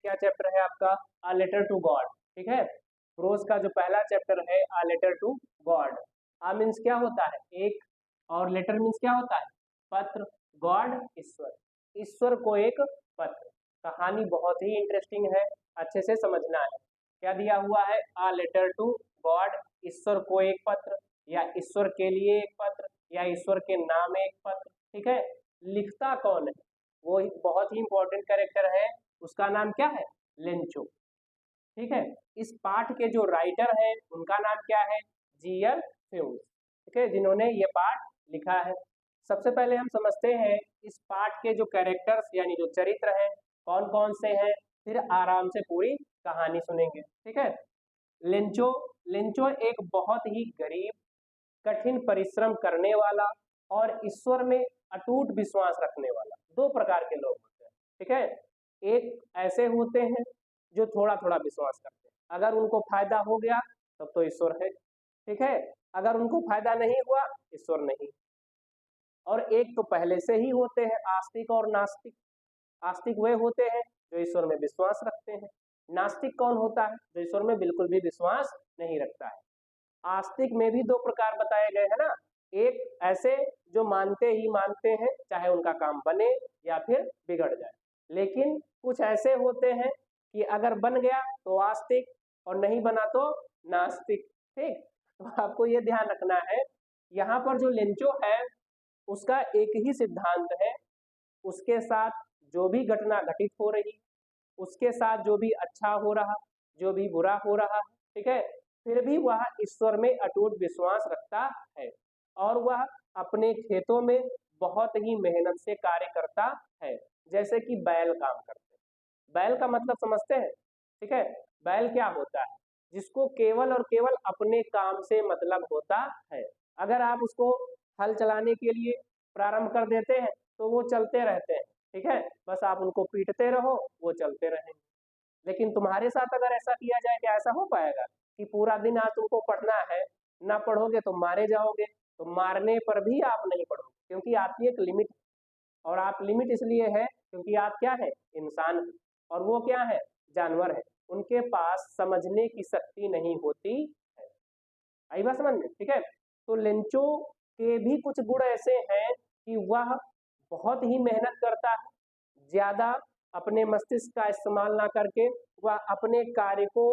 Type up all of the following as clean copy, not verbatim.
क्या चैप्टर है आपका? A letter to God. ठीक है, प्रोज का जो पहला चैप्टर है a letter to God. A means क्या होता है? एक, और लेटर मीन्स क्या होता है? पत्र। गॉड ईश्वर, ईश्वर को एक पत्र। कहानी बहुत ही इंटरेस्टिंग है, अच्छे से समझना है। क्या दिया हुआ है? अ लेटर टू गॉड, ईश्वर को एक पत्र, या ईश्वर के लिए एक पत्र, या ईश्वर के नाम एक पत्र। ठीक है, लिखता कौन है? वो एक बहुत ही इंपॉर्टेंट कैरेक्टर है, उसका नाम क्या है? लेंचो। ठीक है, इस पाठ के जो राइटर है उनका नाम क्या है? GL fuse. ठीक है, जिन्होंने ये पाठ लिखा है। सबसे पहले हम समझते हैं इस पाठ के जो कैरेक्टर्स यानी जो चरित्र हैं कौन कौन से हैं, फिर आराम से पूरी कहानी सुनेंगे। ठीक है, लेंचो, लेंचो एक बहुत ही गरीब, कठिन परिश्रम करने वाला और ईश्वर में अटूट विश्वास रखने वाला, दो प्रकार के लोग होते हैं। ठीक है, एक ऐसे होते हैं जो थोड़ा थोड़ा विश्वास करते हैं, अगर उनको फायदा हो गया तब तो ईश्वर है। ठीक है, अगर उनको फायदा नहीं हुआ, ईश्वर नहीं। और एक तो पहले से ही होते हैं आस्तिक और नास्तिक। आस्तिक वे होते हैं जो ईश्वर में विश्वास रखते हैं। नास्तिक कौन होता है? जो ईश्वर में बिल्कुल भी विश्वास नहीं रखता है। आस्तिक में भी दो प्रकार बताए गए हैं ना, एक ऐसे जो मानते ही मानते हैं चाहे उनका काम बने या फिर बिगड़ जाए, लेकिन कुछ ऐसे होते हैं कि अगर बन गया तो आस्तिक और नहीं बना तो नास्तिक। ठीक, तो आपको ये ध्यान रखना है। यहाँ पर जो लेंचो है उसका एक ही सिद्धांत है, उसके साथ जो भी घटना घटित हो रही, उसके साथ जो भी अच्छा हो रहा, जो भी बुरा हो रहा, ठीक है, फिर भी वह ईश्वर में अटूट विश्वास रखता है और वह अपने खेतों में बहुत ही मेहनत से कार्य करता है, जैसे कि बैल काम करते हैं। बैल का मतलब समझते हैं? ठीक है, बैल क्या होता है? जिसको केवल और केवल अपने काम से मतलब होता है। अगर आप उसको हल चलाने के लिए प्रारंभ कर देते हैं तो वो चलते रहते हैं। ठीक है, बस आप उनको पीटते रहो, वो चलते रहेंगे। लेकिन तुम्हारे साथ अगर ऐसा किया जाए, क्या ऐसा हो पाएगा कि पूरा दिन आज तुमको पढ़ना है, ना पढ़ोगे तो मारे जाओगे? तो मारने पर भी आप नहीं पढ़ोगे, क्योंकि आपकी एक लिमिट है। और आप लिमिट इसलिए है क्योंकि आप क्या है? इंसान है, और वो क्या है? जानवर है। उनके पास समझने की शक्ति नहीं होती है। आई बात समझ में? ठीक है, तो लेंचो के भी कुछ गुण ऐसे हैं कि वह बहुत ही मेहनत करता है, ज्यादा अपने मस्तिष्क का इस्तेमाल ना करके वह अपने कार्य को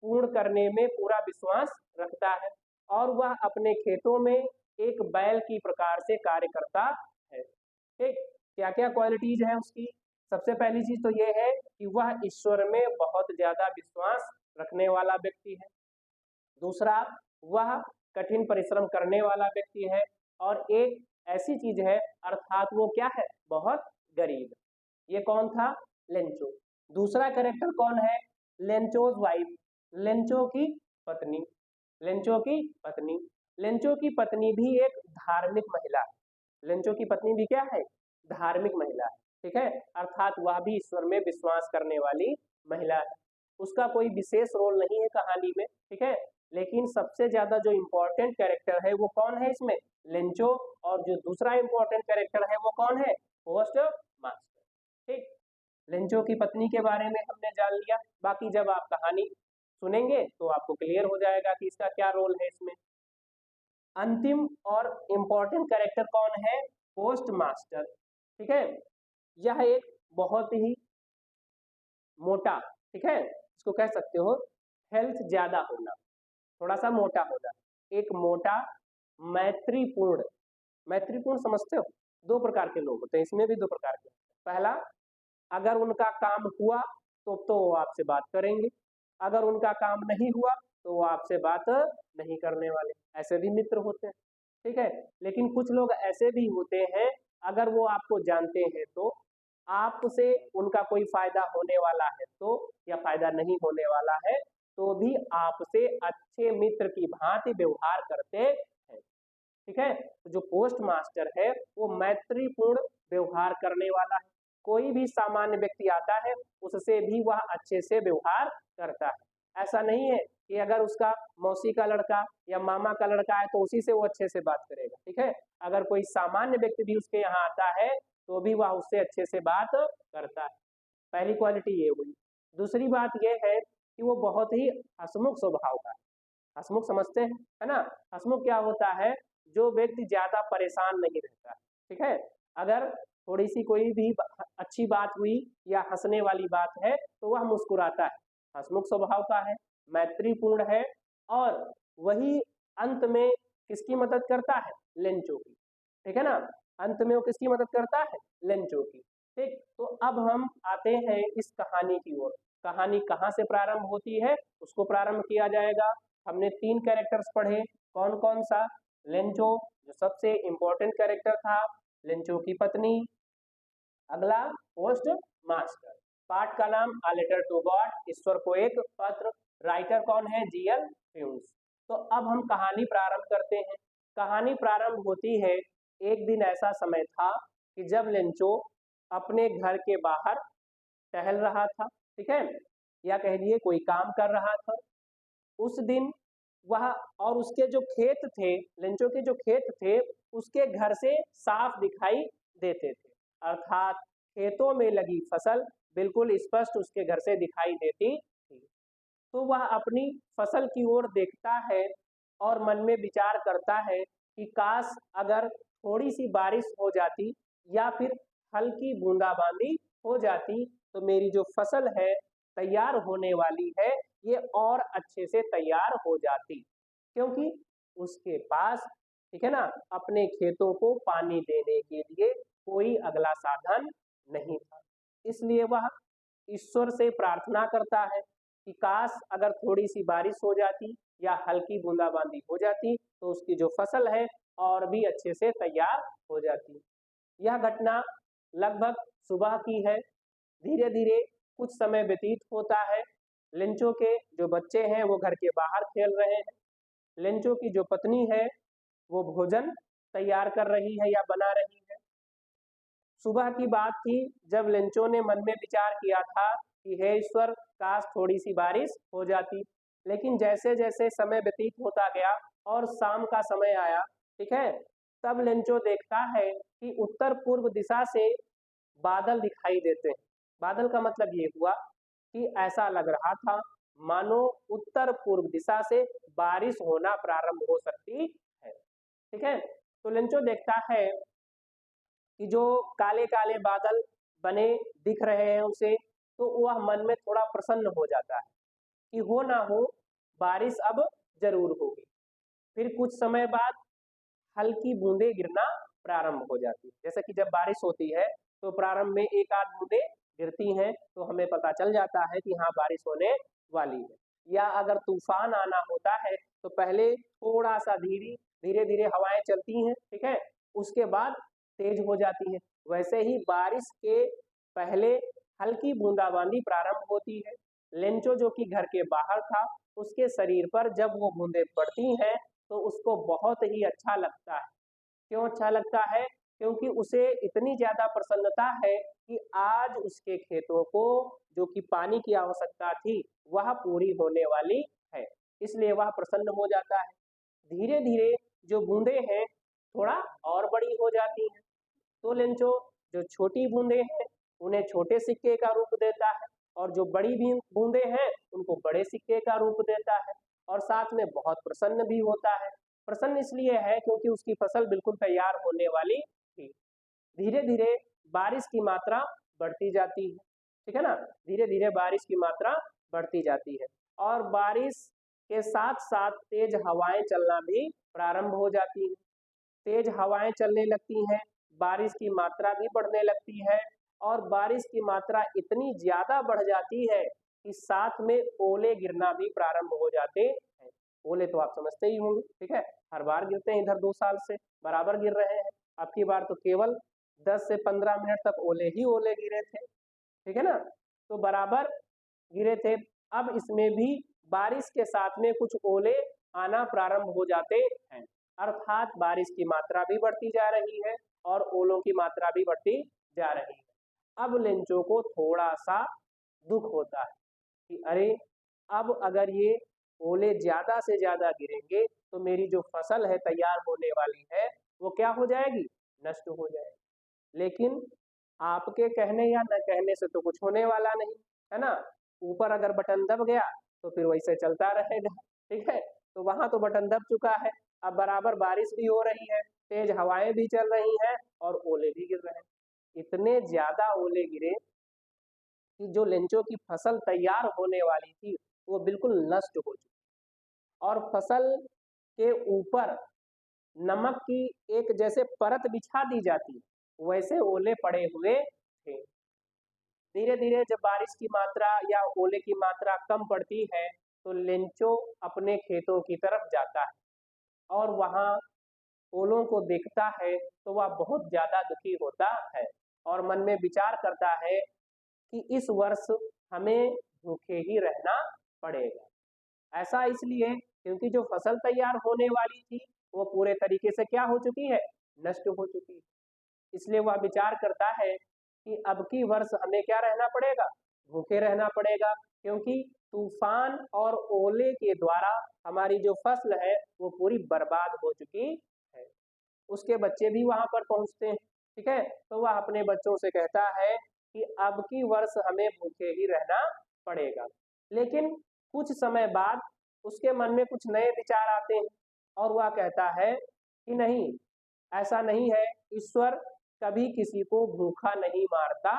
पूर्ण करने में पूरा विश्वास रखता है, और वह अपने खेतों में एक बैल की प्रकार से कार्य करता है। ठीक, क्या क्या क्वालिटीज है उसकी? सबसे पहली चीज तो यह है कि वह ईश्वर में बहुत ज्यादा विश्वास रखने वाला व्यक्ति है। दूसरा, वह कठिन परिश्रम करने वाला व्यक्ति है, और एक ऐसी चीज है अर्थात वो क्या है? बहुत गरीब। ये कौन था? लेंचो। दूसरा कैरेक्टर कौन है? लेंचोज वाइफ, लेंचो की पत्नी। लेंचो की पत्नी, लेंचो की पत्नी भी एक धार्मिक महिला है। लेंचो की पत्नी भी क्या है? धार्मिक महिला है। ठीक है, अर्थात वह भी ईश्वर में विश्वास करने वाली महिला है। उसका कोई विशेष रोल नहीं है कहानी में। ठीक है, लेकिन सबसे ज्यादा जो इम्पोर्टेंट कैरेक्टर है वो कौन है इसमें? लेंचो। और जो दूसरा इम्पोर्टेंट कैरेक्टर है वो कौन है? Post master. ठीक, लेंचो की पत्नी के बारे में हमने जान लिया, बाकी जब आप कहानी सुनेंगे तो आपको क्लियर हो जाएगा कि इसका क्या रोल है इसमें। अंतिम और इम्पोर्टेंट कैरेक्टर कौन है? Post master. ठीक है, यह एक बहुत ही मोटा, ठीक है, इसको कह सकते हो हेल्थ ज्यादा होना, थोड़ा सा मोटा होना, एक मोटा मैत्रीपूर्ण। मैत्रीपूर्ण समझते हो? दो प्रकार के लोग होते हैं, इसमें भी दो प्रकार के। पहला, अगर उनका काम हुआ तो वो आपसे बात करेंगे, अगर उनका काम नहीं हुआ तो वो आपसे बात नहीं करने वाले, ऐसे भी मित्र होते हैं। ठीक है, लेकिन कुछ लोग ऐसे भी होते हैं, अगर वो आपको जानते हैं तो आपसे उनका कोई फायदा होने वाला है तो, या फायदा नहीं होने वाला है तो भी आपसे अच्छे मित्र की भांति व्यवहार करते हैं। ठीक है, तो जो पोस्ट मास्टर है वो मैत्रीपूर्ण व्यवहार करने वाला है। कोई भी सामान्य व्यक्ति आता है उससे भी वह अच्छे से व्यवहार करता है। ऐसा नहीं है कि अगर उसका मौसी का लड़का या मामा का लड़का है तो उसी से वो अच्छे से बात करेगा। ठीक है, अगर कोई सामान्य व्यक्ति भी उसके यहाँ आता है तो भी वह उससे अच्छे से बात करता है। पहली क्वालिटी ये हुई। दूसरी बात यह है कि वो बहुत ही हंसमुख स्वभाव का है। हंसमुख समझते हैं, है ना? हंसमुख क्या होता है? जो व्यक्ति ज्यादा परेशान नहीं रहता, ठीक है। अगर थोड़ी सी कोई भी अच्छी बात हुई या हंसने वाली बात है तो वह मुस्कुराता है, हंसमुख स्वभाव का है, मैत्रीपूर्ण है। और वही अंत में किसकी मदद करता है? लेंचो की, ठीक है ना। अंत में वो किसकी मदद करता है? लेंचो की। ठीक, तो अब हम आते हैं इस कहानी की ओर। कहानी कहाँ से प्रारंभ होती है उसको प्रारंभ किया जाएगा। हमने 3 कैरेक्टर्स पढ़े, कौन कौन सा? लेंचो जो सबसे इंपॉर्टेंट कैरेक्टर था, लेंचो की पत्नी, अगला पोस्ट मास्टर। पाठ का नाम आ लेटर टू गॉड, ईश्वर को एक पत्र। राइटर कौन है? GL Hume's. तो अब हम कहानी प्रारंभ करते हैं। कहानी प्रारंभ होती है, एक दिन ऐसा समय था कि जब लेंचो अपने घर के बाहर टहल रहा था, ठीक है, या कह दिए कोई काम कर रहा था। उस दिन वह और उसके जो खेत थे, लेंचो के जो खेत थे, उसके घर से साफ दिखाई देते थे, अर्थात खेतों में लगी फसल बिल्कुल स्पष्ट उसके घर से दिखाई देती थी। तो वह अपनी फसल की ओर देखता है और मन में विचार करता है कि काश अगर थोड़ी सी बारिश हो जाती या फिर हल्की बूंदाबांदी हो जाती तो मेरी जो फसल है तैयार होने वाली है ये और अच्छे से तैयार हो जाती, क्योंकि उसके पास, ठीक है ना, अपने खेतों को पानी देने के लिए कोई अगला साधन नहीं था। इसलिए वह ईश्वर से प्रार्थना करता है कि काश अगर थोड़ी सी बारिश हो जाती या हल्की बूंदाबांदी हो जाती तो उसकी जो फसल है और भी अच्छे से तैयार हो जाती। यह घटना लगभग सुबह की है। धीरे धीरे कुछ समय व्यतीत होता है। लेंचो के जो बच्चे हैं वो घर के बाहर खेल रहे हैं। लेंचो की जो पत्नी है वो भोजन तैयार कर रही है या बना रही है। सुबह की बात थी जब लेंचो ने मन में विचार किया था कि हे ईश्वर, काश थोड़ी सी बारिश हो जाती। लेकिन जैसे जैसे समय व्यतीत होता गया और शाम का समय आया, ठीक है, तब लेंचो देखता है कि उत्तर पूर्व दिशा से बादल दिखाई देते हैं। बादल का मतलब ये हुआ कि ऐसा लग रहा था मानो उत्तर पूर्व दिशा से बारिश होना प्रारंभ हो सकती है, ठीक है। तो लेंचो देखता है कि जो काले काले बादल बने दिख रहे हैं उसे, तो वह मन में थोड़ा प्रसन्न हो जाता है कि हो ना हो बारिश अब जरूर होगी। फिर कुछ समय बाद हल्की बूंदे गिरना प्रारंभ हो जाती है। जैसे कि जब बारिश होती है तो प्रारंभ में एक आध बूंदे गिरती हैं तो हमें पता चल जाता है कि हाँ बारिश होने वाली है। या अगर तूफान आना होता है तो पहले थोड़ा सा धीरे धीरे हवाएं चलती हैं, ठीक है, उसके बाद तेज हो जाती है। वैसे ही बारिश के पहले हल्की बूंदाबांदी प्रारंभ होती है। लेंचो जो कि घर के बाहर था, उसके शरीर पर जब वो बूंदे पड़ती हैं तो उसको बहुत ही अच्छा लगता है। क्यों अच्छा लगता है? क्योंकि उसे इतनी ज्यादा प्रसन्नता है कि आज उसके खेतों को जो कि पानी की आवश्यकता थी वह पूरी होने वाली है, इसलिए वह प्रसन्न हो जाता है। धीरे धीरे जो बूंदे हैं थोड़ा और बड़ी हो जाती हैं। तो लेंचो जो छोटी बूंदे हैं उन्हें छोटे सिक्के का रूप देता है और जो बड़ी भी बूंदे हैं उनको बड़े सिक्के का रूप देता है, और साथ में बहुत प्रसन्न भी होता है। प्रसन्न इसलिए है क्योंकि उसकी फसल बिल्कुल तैयार होने वाली थी। धीरे धीरे बारिश की मात्रा बढ़ती जाती है, ठीक है ना, धीरे धीरे बारिश की मात्रा बढ़ती जाती है और बारिश के साथ साथ तेज हवाएं चलना भी प्रारंभ हो जाती है। तेज हवाएं चलने लगती हैं, बारिश की मात्रा भी बढ़ने लगती है और बारिश की मात्रा इतनी ज्यादा बढ़ जाती है कि साथ में ओले गिरना भी प्रारंभ हो जाते हैं। ओले तो आप समझते ही होंगे, ठीक है, हर बार गिरते हैं, इधर 2 साल से बराबर गिर रहे हैं। अब की बार तो केवल 10 से 15 मिनट तक ओले ही ओले गिरे थे, ठीक है ना, तो बराबर गिरे थे। अब इसमें भी बारिश के साथ में कुछ ओले आना प्रारंभ हो जाते हैं, अर्थात बारिश की मात्रा भी बढ़ती जा रही है और ओलों की मात्रा भी बढ़ती जा रही है। अब लेंचो को थोड़ा सा दुख होता है कि अरे अब अगर ये ओले ज्यादा से ज्यादा गिरेंगे तो मेरी जो फसल है तैयार होने वाली है वो क्या हो जाएगी? नष्ट हो जाएगी। लेकिन आपके कहने या न कहने से तो कुछ होने वाला नहीं, है ना। ऊपर अगर बटन दब गया तो फिर वैसे चलता रहेगा, ठीक है। तो वहां तो बटन दब चुका है, अब बराबर बारिश भी हो रही है, तेज हवाएं भी चल रही हैं और ओले भी गिर रहे हैं। इतने ज्यादा ओले गिरे कि जो लेंचो की फसल तैयार होने वाली थी वो बिल्कुल नष्ट हो चुकी, और फसल के ऊपर नमक की एक जैसे परत बिछा दी जाती है वैसे ओले पड़े हुए थे। धीरे धीरे जब बारिश की मात्रा या ओले की मात्रा कम पड़ती है तो लेंचो अपने खेतों की तरफ जाता है और वहां ओलों को देखता है तो वह बहुत ज्यादा दुखी होता है और मन में विचार करता है कि इस वर्ष हमें भूखे ही रहना पड़ेगा। ऐसा इसलिए क्योंकि जो फसल तैयार होने वाली थी वो पूरे तरीके से क्या हो चुकी है, नष्ट हो चुकी है। इसलिए वह विचार करता है कि अब की वर्ष हमें क्या रहना पड़ेगा, भूखे रहना पड़ेगा, क्योंकि तूफान और ओले के द्वारा हमारी जो फसल है वो पूरी बर्बाद हो चुकी है। उसके बच्चे भी वहां पर पहुंचते हैं, ठीक है। तो वह अपने बच्चों से कहता है कि अब की वर्ष हमें भूखे ही रहना पड़ेगा। लेकिन कुछ समय बाद उसके मन में कुछ नए विचार आते हैं और वह कहता है कि नहीं, ऐसा नहीं है, ईश्वर कभी किसी को भूखा नहीं मारता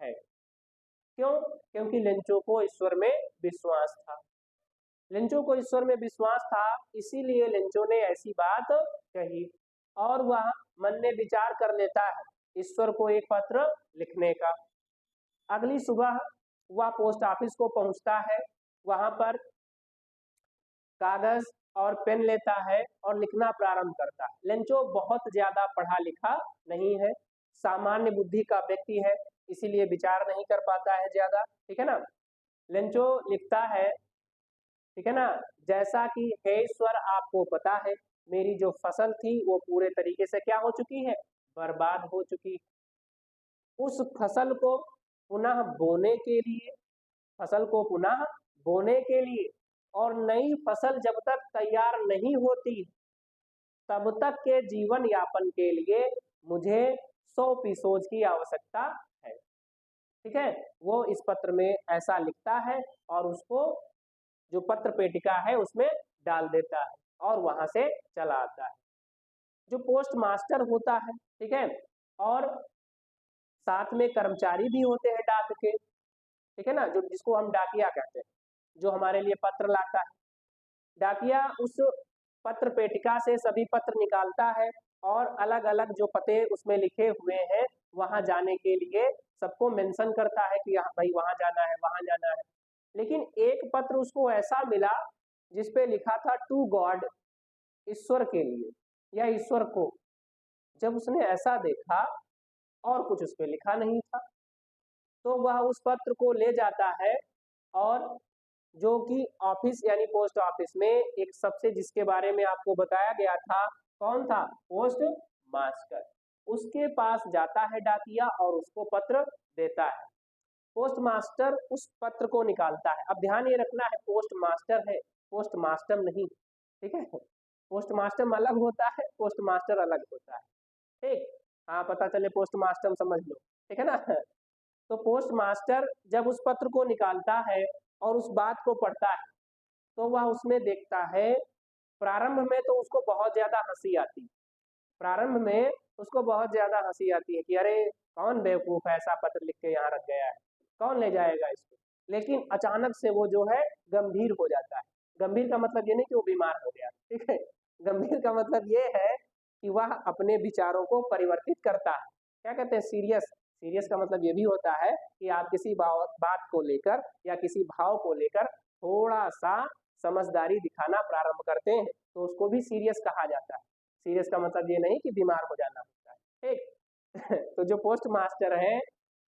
है। क्यों? क्योंकि लेंचो को ईश्वर में विश्वास था। लेंचो को ईश्वर में विश्वास था, इसीलिए लेंचो ने ऐसी बात कही और वह मन में विचार कर लेता है ईश्वर को एक पत्र लिखने का। अगली सुबह वह पोस्ट ऑफिस को पहुंचता है, वहां पर कागज और पेन लेता है और लिखना प्रारंभ करता है। लेंचो बहुत ज्यादा पढ़ा लिखा नहीं है, सामान्य बुद्धि का व्यक्ति है, इसीलिए विचार नहीं कर पाता है ज्यादा, ठीक है ना। लेंचो लिखता है, ठीक है ना, जैसा कि हे ईश्वर आपको पता है मेरी जो फसल थी वो पूरे तरीके से क्या हो चुकी है, बर्बाद हो चुकी। उस फसल को पुनः बोने के लिए, फसल को पुनः बोने के लिए और नई फसल जब तक तैयार नहीं होती तब तक के जीवन यापन के लिए मुझे 100 पीसोज की आवश्यकता है, ठीक है। वो इस पत्र में ऐसा लिखता है और उसको जो पत्र पेटिका है उसमें डाल देता है और वहां से चला आता है। जो पोस्ट मास्टर होता है, ठीक है, और साथ में कर्मचारी भी होते हैं डाक के, ठीक है ना, जो जिसको हम डाकिया कहते हैं, जो हमारे लिए पत्र लाता है। डाकिया उस पत्र पेटिका से सभी पत्र निकालता है और अलग अलग जो पते उसमें लिखे हुए हैं वहां जाने के लिए सबको मेंशन करता है कि भाई वहां जाना है, वहां जाना है। लेकिन एक पत्र उसको ऐसा मिला जिसपे लिखा था टू गॉड, ईश्वर के लिए या ईश्वर को। जब उसने ऐसा देखा और कुछ उस पर लिखा नहीं था तो वह उस पत्र को ले जाता है और जो कि ऑफिस यानी पोस्ट ऑफिस में एक सबसे जिसके बारे में आपको बताया गया था, कौन था, पोस्ट मास्टर, उसके पास जाता है डाकिया और उसको पत्र देता है। पोस्ट मास्टर उस पत्र को निकालता है। अब ध्यान ये रखना है, पोस्ट मास्टर है, पोस्ट मास्टर नहीं, ठीक है। पोस्ट मास्टर अलग होता है, पोस्ट मास्टर अलग होता है, ठीक। हाँ, पता चले पोस्ट मास्टर समझ लो, ठीक है ना। तो पोस्ट मास्टर जब उस पत्र को निकालता है और उस बात को पढ़ता है तो वह उसमें देखता है, प्रारंभ में तो उसको बहुत ज्यादा हंसी आती है, प्रारंभ में उसको बहुत ज्यादा हंसी आती है कि अरे कौन बेवकूफ ऐसा पत्र लिख के यहाँ रख गया है, कौन ले जाएगा इसको। लेकिन अचानक से वो जो है गंभीर हो जाता है। गंभीर का मतलब ये नहीं कि वो बीमार हो गया, ठीक है। गंभीर का मतलब ये है कि वह अपने विचारों को परिवर्तित करता है। क्या कहते हैं, सीरियस। सीरियस का मतलब ये भी होता है कि आप किसी बात को लेकर या किसी भाव को लेकर थोड़ा सा समझदारी दिखाना प्रारंभ करते हैं तो उसको भी सीरियस कहा जाता है। सीरियस का मतलब ये नहीं कि बीमार हो जाना होता है, ठीक। तो जो पोस्ट मास्टर है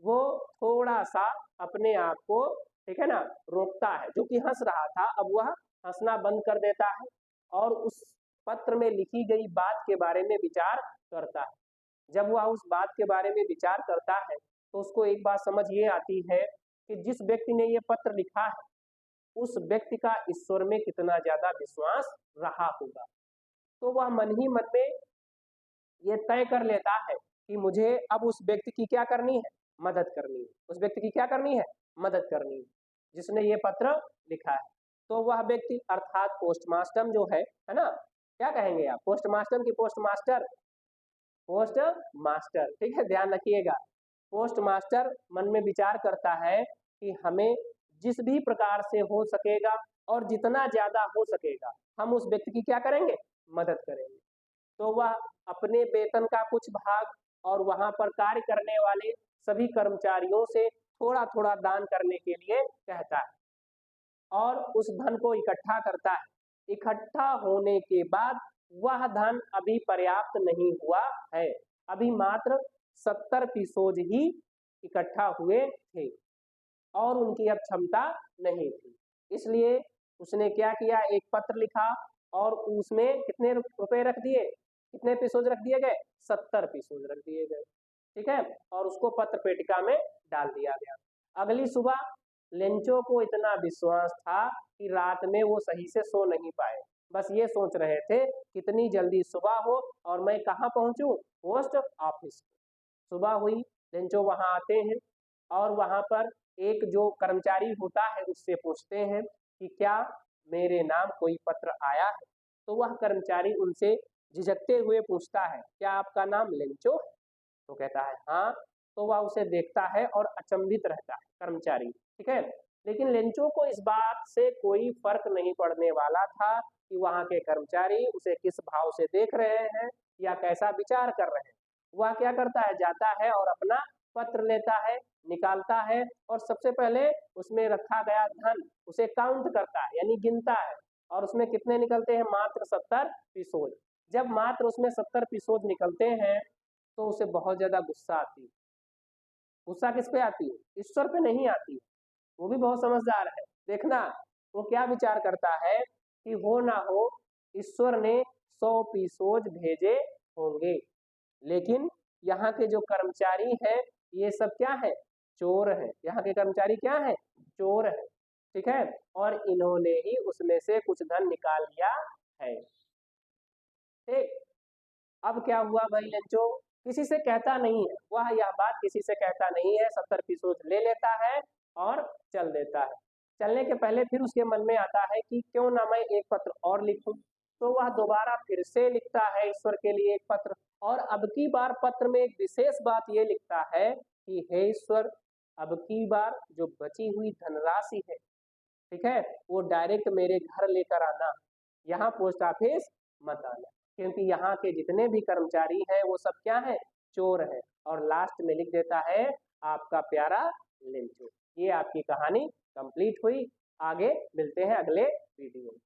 वो थोड़ा सा अपने आप को, ठीक है ना, रोकता है। जो कि हंस रहा था अब वह हंसना बंद कर देता है और उस पत्र में लिखी गई बात के बारे में विचार करता है। जब वह उस बात के बारे में विचार करता है तो उसको एक बात समझ ये आती है कि जिस व्यक्ति ने ये पत्र लिखा है उस व्यक्ति का ईश्वर में कितना ज्यादा विश्वास रहा होगा। तो वह मन ही मन में ये तय कर लेता है कि मुझे अब उस व्यक्ति की क्या करनी है, मदद करनी है। उस व्यक्ति की क्या करनी है, मदद करनी है। जिसने ये पत्र लिखा है। तो वह व्यक्ति अर्थात पोस्टमास्टर जो है ना, क्या कहेंगे आप, पोस्टमास्टर की पोस्टमास्टर, पोस्ट मास्टर, ठीक है, ध्यान रखिएगा। पोस्ट मास्टर मन में विचार करता है कि हमें जिस भी प्रकार से हो सकेगा और जितना ज्यादा हो सकेगा हम उस व्यक्ति की क्या करेंगे, मदद करेंगे। तो वह अपने वेतन का कुछ भाग और वहां पर कार्य करने वाले सभी कर्मचारियों से थोड़ा थोड़ा दान करने के लिए कहता है और उस धन को इकट्ठा करता है। इकट्ठा होने के बाद वह धन अभी पर्याप्त नहीं हुआ है, अभी मात्र 70% ही इकट्ठा हुए थे और उनकी अब क्षमता नहीं थी। इसलिए उसने क्या किया, एक पत्र लिखा और उसमें कितने रुपए रख दिए, कितने एपिसोड रख दिए गए, 70 एपिसोड रख दिए गए, ठीक है, और उसको पत्र पेटिका में डाल दिया गया। अगली सुबह लेंचो को इतना विश्वास था कि रात में वो सही से सो नहीं पाए, बस ये सोच रहे थे कितनी जल्दी सुबह हो और मैं कहाँ पहुंचूं, पोस्ट ऑफिस। सुबह हुई, लेंचो वहां आते हैं और वहां पर एक जो कर्मचारी होता है उससे पूछते हैं कि क्या मेरे नाम कोई पत्र आया है। तो वह कर्मचारी उनसे झिझकते हुए पूछता है, क्या आपका नाम लेंचो है? तो कहता है हाँ। तो वह उसे देखता है और अचंभित रहता है कर्मचारी, ठीक है। लेकिन लेंचो को इस बात से कोई फर्क नहीं पड़ने वाला था कि वहां के कर्मचारी उसे किस भाव से देख रहे हैं या कैसा विचार कर रहे हैं। वह क्या करता है, जाता है और अपना पत्र लेता है, निकालता है और सबसे पहले उसमें रखा गया धन उसे काउंट करता है, यानी गिनता है, और उसमें कितने निकलते हैं, मात्र 70%। जब मात्र उसमें 70% निकलते हैं तो उसे बहुत ज्यादा गुस्सा आती है। गुस्सा किस पे आती है, ईश्वर पे नहीं आती है। वो भी बहुत समझदार है, देखना वो क्या विचार करता है कि हो ना हो ईश्वर ने 100 एपिसोड भेजे होंगे, लेकिन यहाँ के जो कर्मचारी हैं ये सब क्या है, चोर है। यहाँ के कर्मचारी क्या है, चोर है, ठीक है, और इन्होंने ही उसमें से कुछ धन निकाल लिया है। ठीक, अब क्या हुआ भाई, लेंचो किसी से कहता नहीं है, वह यह बात किसी से कहता नहीं है, 70% ले लेता है और चल देता है। चलने के पहले फिर उसके मन में आता है कि क्यों ना मैं एक पत्र और लिखूं। तो वह दोबारा फिर से लिखता है ईश्वर के लिए एक पत्र, और अब की बार पत्र में एक विशेष बात ये लिखता है कि हे ईश्वर, अब की बार जो बची हुई धनराशि है, ठीक है, वो डायरेक्ट मेरे घर लेकर आना, यहाँ पोस्ट ऑफिस मत आना, क्योंकि यहाँ के जितने भी कर्मचारी हैं वो सब क्या है, चोर है। और लास्ट में लिख देता है आपका प्यारा लेंचो। ये आपकी कहानी कंप्लीट हुई, आगे मिलते हैं अगले वीडियो में।